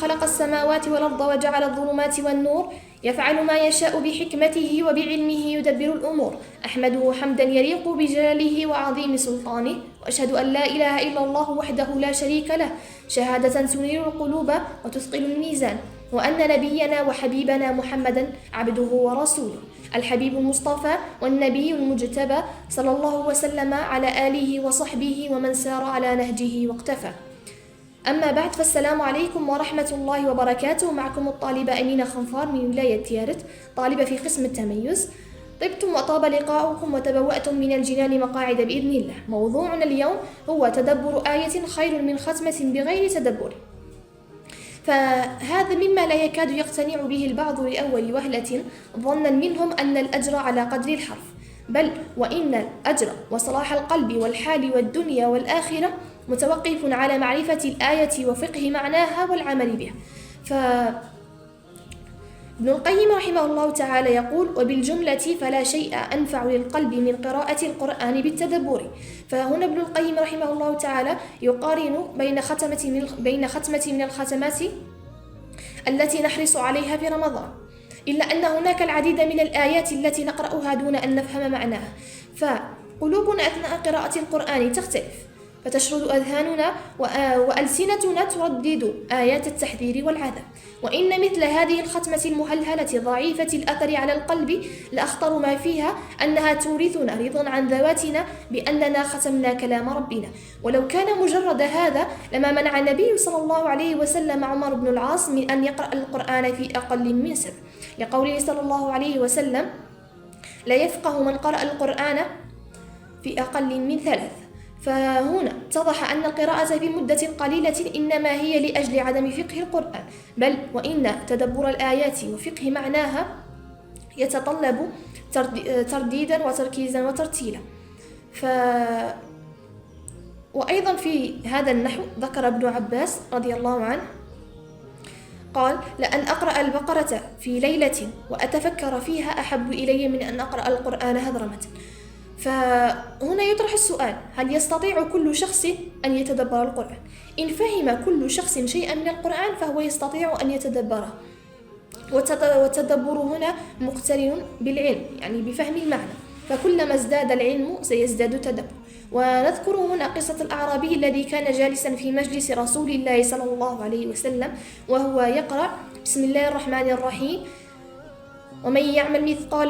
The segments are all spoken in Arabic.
خلق السماوات والأرض وجعل الظلمات والنور يفعل ما يشاء بحكمته وبعلمه يدبر الأمور. أحمده حمدا يليق بجلاله وعظيم سلطانه، وأشهد أن لا إله إلا الله وحده لا شريك له شهادة تنير القلوب وتثقل الميزان، وأن نبينا وحبيبنا محمدا عبده ورسوله الحبيب المصطفى والنبي المجتبى صلى الله وسلم على آله وصحبه ومن سار على نهجه واقتفى. أما بعد، فالسلام عليكم ورحمة الله وبركاته. معكم الطالبة أمينة خنفار من ولاية تيارت، طالبة في قسم التميز. طبتم وطاب لقاؤكم وتبوأتم من الجنان مقاعد بإذن الله. موضوعنا اليوم هو تدبر آية خير من ختمة بغير تدبر. فهذا مما لا يكاد يقتنع به البعض لأول وهلة، ظنا منهم أن الأجر على قدر الحرف، بل وإن الأجر وصلاح القلب والحال والدنيا والآخرة متوقف على معرفة الآية وفقه معناها والعمل بها. ابن القيم رحمه الله تعالى يقول: وبالجملة فلا شيء أنفع للقلب من قراءة القرآن بالتدبر. فهنا ابن القيم رحمه الله تعالى يقارن بين ختمة من الختمات التي نحرص عليها في رمضان، إلا أن هناك العديد من الآيات التي نقرأها دون أن نفهم معناها، فقلوبنا أثناء قراءة القرآن تختلف، فتشرد أذهاننا وألسنتنا تردد آيات التحذير والعذاب. وإن مثل هذه الختمة المهلهلة ضعيفة الأثر على القلب لأخطر ما فيها أنها تورثنا رضا عن ذواتنا بأننا ختمنا كلام ربنا. ولو كان مجرد هذا لما منع النبي صلى الله عليه وسلم عمر بن العاص من أن يقرأ القرآن في أقل من سبع، لقوله صلى الله عليه وسلم: لا يفقه من قرأ القرآن في أقل من 3. فهنا اتضح أن القراءة في مدة قليلة إنما هي لأجل عدم فقه القرآن، بل وإن تدبر الآيات وفقه معناها يتطلب ترديدا وتركيزا وترتيلا. وأيضا في هذا النحو ذكر ابن عباس رضي الله عنه قال: لأن أقرأ البقرة في ليلة وأتفكر فيها أحب إلي من أن أقرأ القرآن هذرمة. فهنا يطرح السؤال: هل يستطيع كل شخص أن يتدبر القرآن؟ إن فهم كل شخص شيئا من القرآن فهو يستطيع أن يتدبره، والتدبر هنا مقترن بالعلم، يعني بفهم المعنى، فكلما ازداد العلم سيزداد التدبر. ونذكر هنا قصة الأعرابي الذي كان جالسا في مجلس رسول الله صلى الله عليه وسلم وهو يقرأ: بسم الله الرحمن الرحيم، ومن يعمل مثقال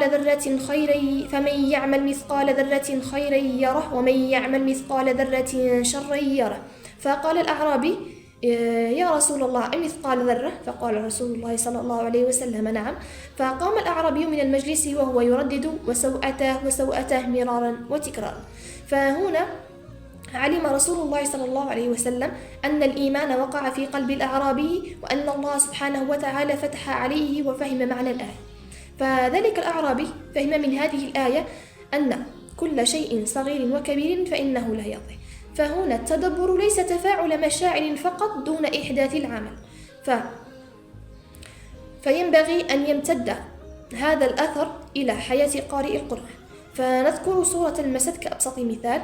ذرة خيرا يره ومن يعمل مثقال ذرة شرا يره. فقال الأعرابي: يا رسول الله، أمثقال ذرة؟ فقال رسول الله صلى الله عليه وسلم: نعم. فقام الأعرابي من المجلس وهو يردد وسوءته مرارا وتكرارا. فهنا علم رسول الله صلى الله عليه وسلم أن الإيمان وقع في قلب الأعرابي، وأن الله سبحانه وتعالى فتح عليه وفهم معنى الآية. فذلك الأعرابي فهم من هذه الآية أن كل شيء صغير وكبير فإنه لا يضيع. فهنا التدبر ليس تفاعل مشاعر فقط دون إحداث العمل، فينبغي أن يمتد هذا الأثر إلى حياة قارئ القرآن. فنذكر سورة المسد كأبسط مثال.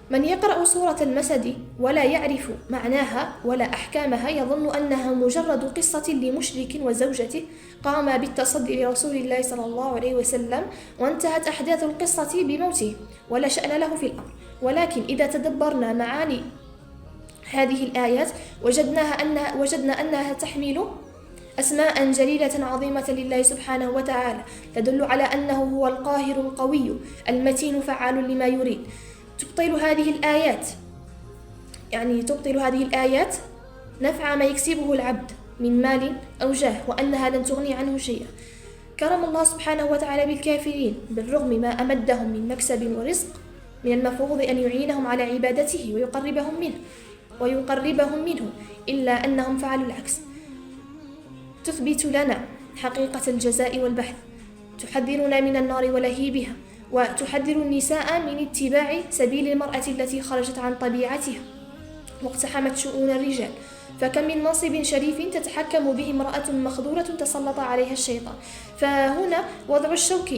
من يقرأ سورة المسد ولا يعرف معناها ولا أحكامها يظن أنها مجرد قصة لمشرك وزوجته قام بالتصدي لرسول الله صلى الله عليه وسلم، وانتهت أحداث القصة بموته ولا شأن له في الأمر. ولكن إذا تدبرنا معاني هذه الآيات وجدنا أنها تحمل أسماء جليلة عظيمة لله سبحانه وتعالى تدل على أنه هو القاهر القوي المتين فعال لما يريد. تبطل هذه الآيات نفع ما يكسبه العبد من مال أو جاه، وأنها لن تغني عنه شيئا. كرم الله سبحانه وتعالى بالكافرين بالرغم ما أمدهم من مكسب ورزق، من المفروض أن يعينهم على عبادته ويقربهم منه، إلا أنهم فعلوا العكس. تثبت لنا حقيقة الجزاء والبحث، تحذرنا من النار ولهيبها، وتحذر النساء من اتباع سبيل المرأة التي خرجت عن طبيعتها واقتحمت شؤون الرجال. فكم من منصب شريف تتحكم به امرأة مخذولة تسلط عليها الشيطان. فهنا وضع الشوك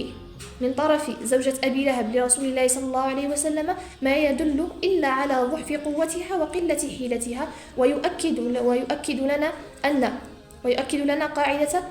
من طرف زوجة أبي لهب لرسول الله صلى الله عليه وسلم ما يدل إلا على ضعف قوتها وقلة حيلتها، ويؤكد لنا ويؤكد لنا قاعدة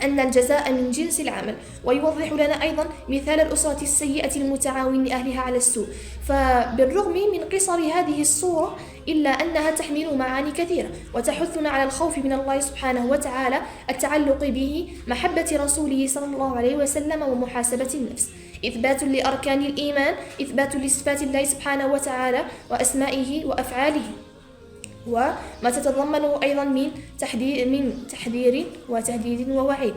أن الجزاء من جنس العمل، ويوضح لنا أيضا مثال الأسرة السيئة المتعاون لأهلها على السوء. فبالرغم من قصر هذه الصورة إلا أنها تحمل معاني كثيرة، وتحثنا على الخوف من الله سبحانه وتعالى، التعلق به، محبة رسوله صلى الله عليه وسلم، ومحاسبة النفس، إثبات لأركان الإيمان، إثبات لصفات الله سبحانه وتعالى وأسمائه وأفعاله، وما تتضمنه أيضا من تحذير وتهديد ووعيد.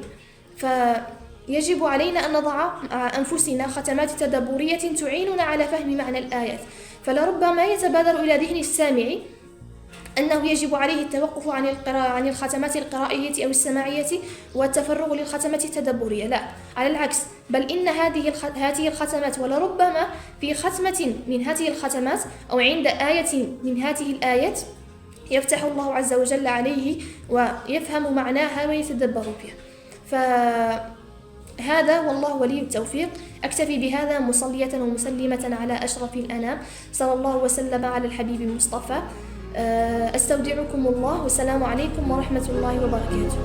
فيجب علينا أن نضع مع أنفسنا ختمات تدبرية تعيننا على فهم معنى الآيات. فلربما يتبادر إلى ذهن السامع أنه يجب عليه التوقف عن الختمات القرائية أو السماعية والتفرغ للختمات التدبرية. لا، على العكس، بل إن هذه الختمات، ولربما في ختمة من هذه الختمات أو عند آية من هذه الآيات، يفتح الله عز وجل عليه ويفهم معناها ويتدبر فيها. فهذا والله ولي التوفيق. أكتفي بهذا مصلية ومسلمة على أشرف الأنام، صلى الله وسلم على الحبيب المصطفى. أستودعكم الله، والسلام عليكم ورحمة الله وبركاته.